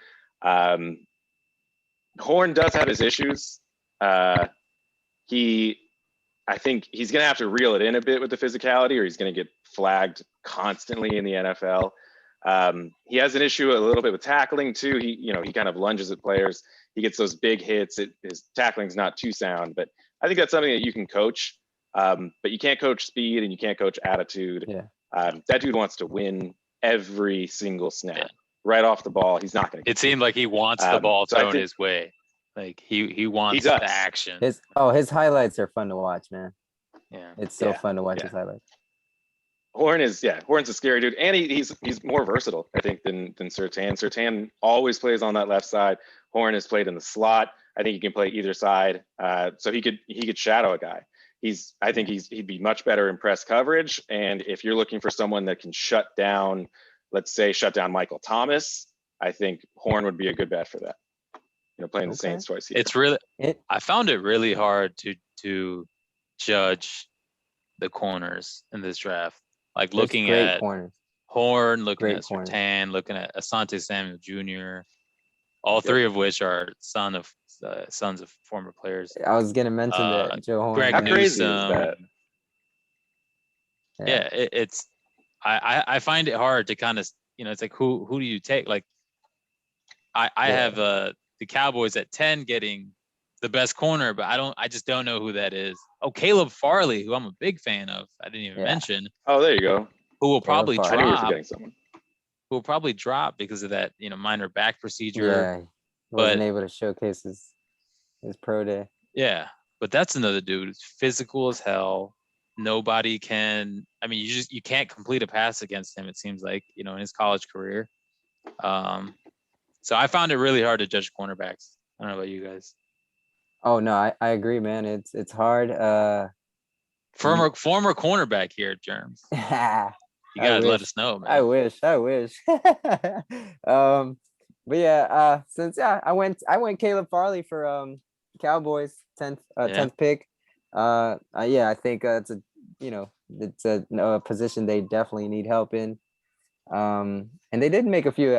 A: Horn does have his issues. I think he's going to have to reel it in a bit with the physicality, or he's going to get flagged constantly in the NFL. He has an issue a little bit with tackling too. He kind of lunges at players. He gets those big hits. His tackling's not too sound, but I think that's something that you can coach. But you can't coach speed and you can't coach attitude.
B: Yeah.
A: That dude wants to win every single snap right off the ball. He's not going to.
C: It seemed like he wants the ball thrown his way. Like he wants the action.
B: His highlights are fun to watch, man.
C: Yeah.
B: It's so fun to watch his highlights.
A: Horn's a scary dude, and he's more versatile, I think, than Surtain. Surtain always plays on that left side. Horn has played in the slot. I think he can play either side, so he could shadow a guy. I think he'd be much better in press coverage. And if you're looking for someone that can shut down Michael Thomas, I think Horn would be a good bet for that. Playing the Saints twice a year.
C: I found it really hard to judge the corners in this draft. Like looking at
B: corners.
C: Horn, looking at
B: corners.
C: Surtain, looking at Asante Samuel Jr., all three of which are sons of former players.
B: I was gonna mention that Joe Horn.
C: Greg
A: How crazy is
C: Newsome.
A: that?
C: Yeah, I find it hard to kind of, it's like who do you take? Like I have the Cowboys at 10 getting the best corner, but I just don't know who that is. Oh, Caleb Farley, who I'm a big fan of. I didn't even mention.
A: Oh, there you go.
C: Who will probably
A: I knew you were
C: drop.
A: forgetting someone.
C: Who will probably drop because of that, minor back procedure.
B: Yeah, he wasn't able to showcase his pro day.
C: Yeah, but that's another dude. It's physical as hell. Nobody can. I mean, you can't complete a pass against him. It seems like in his college career. So I found it really hard to judge cornerbacks. I don't know about you guys.
B: Oh no, I agree, man. It's hard.
C: Former cornerback here, Germs. You gotta let us know, man.
B: I wish. But yeah, since I went Caleb Farley for Cowboys 10th pick. I think it's a position they definitely need help in. And they did make a few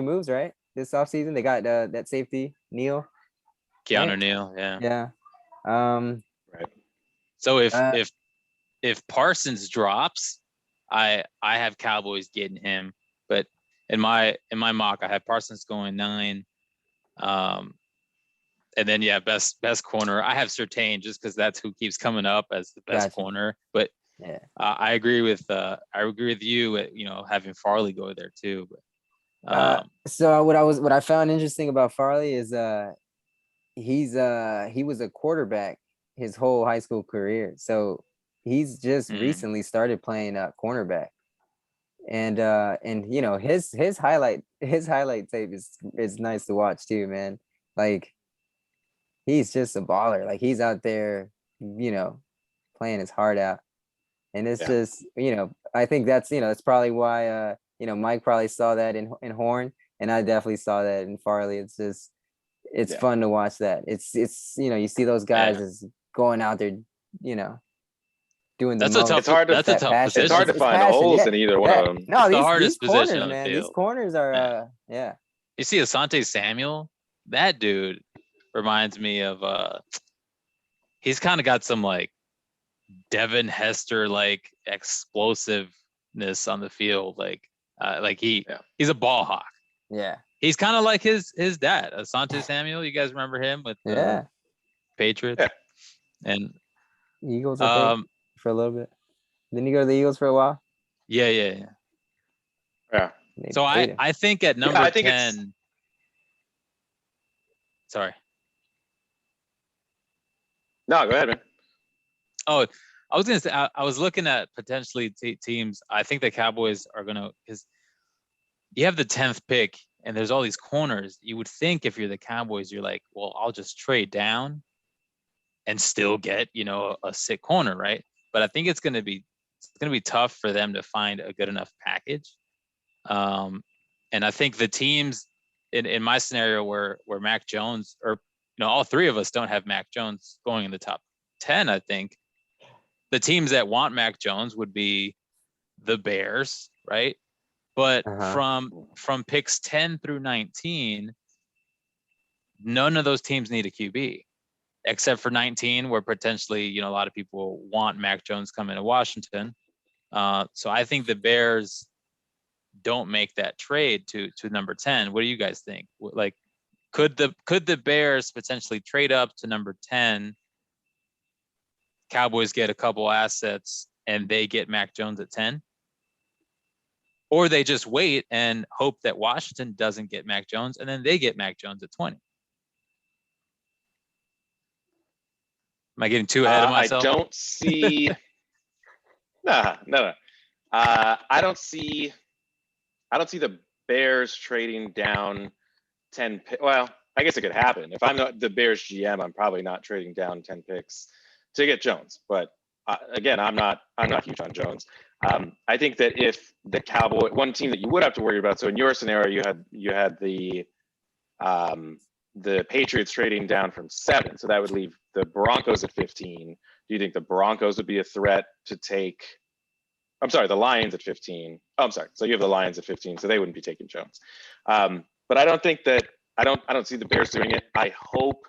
B: moves, right? this offseason. They got that safety, Neal.
C: Keanu
B: Right.
C: Neal, yeah.
B: Yeah.
A: Right.
C: So
B: Uh,
C: if Parsons drops, I have Cowboys getting him. But in my mock, I have Parsons going 9. And then best corner. I have Surtain just because that's who keeps coming up as the best
B: Gotcha.
C: corner. But
B: yeah.
C: I agree with you. Having Farley go there too. But
B: So what I found interesting about Farley is he was a quarterback his whole high school career. So he's just recently started playing cornerback. And his highlight tape is nice to watch too, man. Like he's just a baller. Like he's out there, playing his heart out. And it's just, I think that's probably why Mike probably saw that in Horn, and I definitely saw that in Farley. It's just fun to watch that. It's you see those guys is going out there, doing the
C: that's
B: most.
C: a tough.
A: It's hard to
C: that's a tough
A: It's
C: position.
A: hard to find the holes in either one of them.
B: No,
C: it's the
B: these
C: hardest position
B: corners,
C: on the
B: man.
C: field.
B: These corners are
C: You see Asante Samuel, that dude reminds me of he's kind of got some like Devin Hester like explosiveness on the field. He's a ball hawk.
B: Yeah.
C: He's kind of like his dad, Asante Samuel. You guys remember him with the Patriots?
A: Yeah.
C: And
B: Eagles, I think, for a little bit. Didn't you go to the Eagles for a while?
C: Yeah. So I think at number 10. Sorry.
A: No, go ahead, man.
C: Oh, I was gonna say I was looking at potentially teams. I think the Cowboys are gonna, because you have the 10th pick and there's all these corners. You would think if you're the Cowboys, you're like, well, I'll just trade down and still get a sick corner, right? But I think it's gonna be tough for them to find a good enough package. And I think the teams in my scenario where Mac Jones, or all three of us don't have Mac Jones going in the top 10, I think the teams that want Mac Jones would be the Bears, right? But from picks 10 through 19, none of those teams need a QB except for 19, where potentially, a lot of people want Mac Jones coming to Washington. So I think the Bears don't make that trade to number 10. What do you guys think? Like, could the Bears potentially trade up to number 10? Cowboys get a couple assets and they get Mac Jones at 10? Or they just wait and hope that Washington doesn't get Mac Jones and then they get Mac Jones at 20? Am I getting too ahead of myself?
A: I don't see. No. I don't see the Bears trading down 10. Well, I guess it could happen. If I'm not the Bears GM, I'm probably not trading down 10 picks to get Jones. But again, I'm not huge on Jones. I think that if the Cowboy, one team that you would have to worry about. So in your scenario, you had the Patriots trading down from 7, so that would leave the Broncos at 15. Do you think the Broncos would be a threat to take? I'm sorry, the Lions at 15. Oh, I'm sorry. So you have the Lions at 15, so they wouldn't be taking Jones. But I don't think that I don't see the Bears doing it. I hope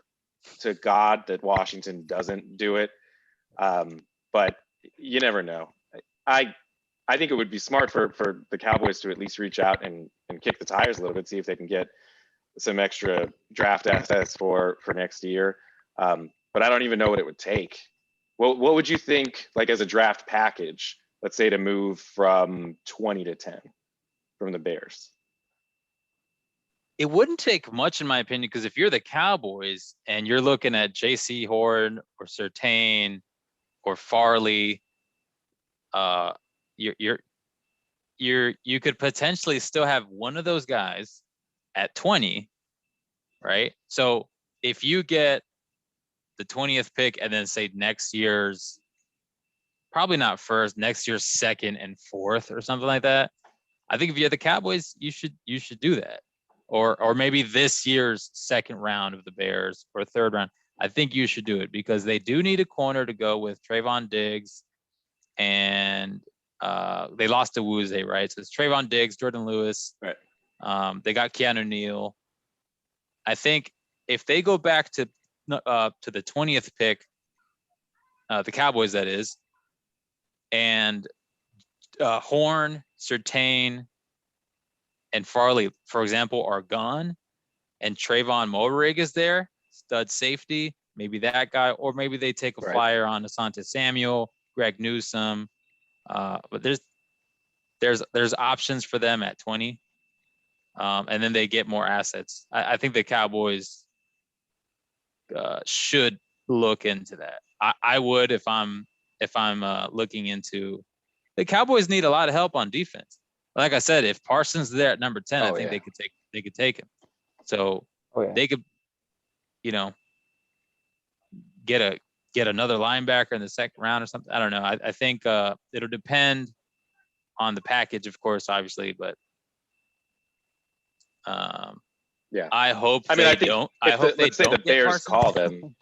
A: to God that Washington doesn't do it. But you never know. I think it would be smart for the Cowboys to at least reach out and kick the tires a little bit, see if they can get some extra draft assets for next year. But I don't even know what it would take. What would you think, like as a draft package, let's say to move from 20 to 10 from the Bears?
C: It wouldn't take much, in my opinion, because if you're the Cowboys and you're looking at J.C. Horn or Surtain or Farley, you could potentially still have one of those guys at 20, right? So if you get the 20th pick and then say next year's, probably not first, next year's second and fourth or something like that, I think if you're the Cowboys, you should do that. Or maybe this year's second round of the Bears or third round. I think you should do it because they do need a corner to go with Trayvon Diggs, and they lost to Wuze, right? So it's Trayvon Diggs, Jordan Lewis,
A: right,
C: They got Keanu Neal. I think if they go back to the 20th pick, the Cowboys, that is, and Horn, Surtain, and Farley, for example, are gone, and Trayvon Moehrig is there, stud safety, maybe that guy, or maybe they take a flyer on Asante Samuel, Greg Newsome. But there's options for them at 20. And then they get more assets. I think the Cowboys should look into that. I would if I'm looking into. The Cowboys need a lot of help on defense. Like I said, if Parsons is there at number 10, I think they could take him. So they could, get another linebacker in the second round or something. I don't know. I think it'll depend on the package, of course, obviously, but I hope. I think don't. I hope let's say the Bears call them.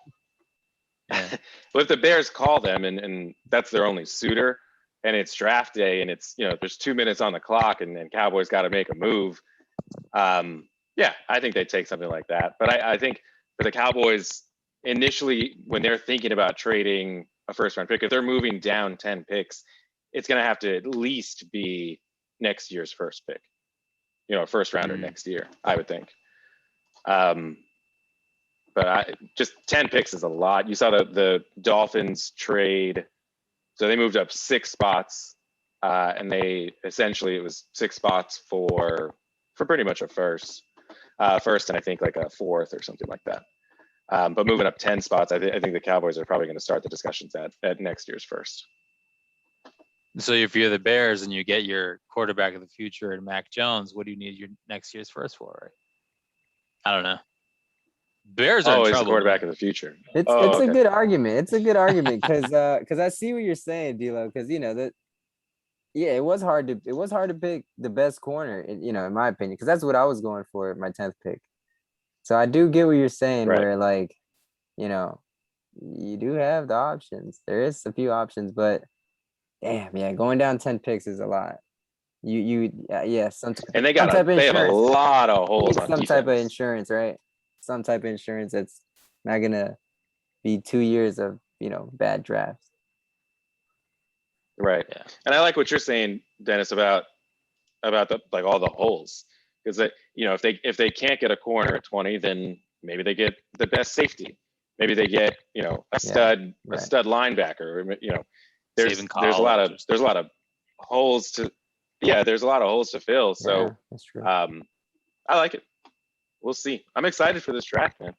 A: Well, if the Bears call them and that's their only suitor, and it's draft day, and it's there's 2 minutes on the clock, and Cowboys got to make a move. I think they take something like that. But I think for the Cowboys, initially when they're thinking about trading a first round pick, if they're moving down 10 picks, it's going to have to at least be next year's first pick. A first rounder next year, I would think. But just 10 picks is a lot. You saw the Dolphins trade. So they moved up 6 spots, and it was 6 spots for pretty much a first, and I think like a fourth or something like that. But moving up 10 spots, I think the Cowboys are probably going to start the discussions at next year's first.
C: So if you're the Bears and you get your quarterback of the future in Mac Jones, what do you need your next year's first for? Right? I don't know. Bears are in trouble.
A: The quarterback of the future.
B: It's a good argument. It's a good argument because I see what you're saying, D'Lo. Because it was hard to pick the best corner, in my opinion, because that's what I was going for at my 10th pick. So I do get what you're saying, where you do have the options. There is a few options, but damn, going down 10 picks is a lot. And they have a lot of holes on defense. Type of insurance, right? Some type of insurance that's not gonna be 2 years of bad drafts.
A: Right. Yeah. And I like what you're saying, Dennis, about the all the holes. Because if they can't get a corner at 20, then maybe they get the best safety. Maybe they get a stud linebacker. There's a lot of holes to fill. So
B: that's true.
A: I like it. We'll see. I'm excited for this draft, man.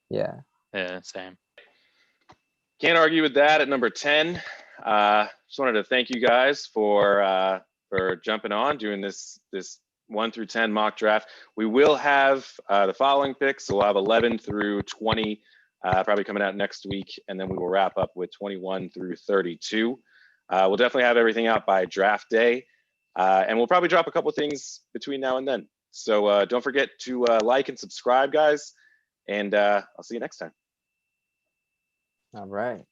C: Yeah, same.
A: Can't argue with that at number 10. Just wanted to thank you guys for jumping on, doing this 1 through 10 mock draft. We will have the following picks. So we'll have 11 through 20 probably coming out next week, and then we will wrap up with 21 through 32. We'll definitely have everything out by draft day, and we'll probably drop a couple things between now and then. So don't forget to like and subscribe, guys, and I'll see you next time.
B: All right.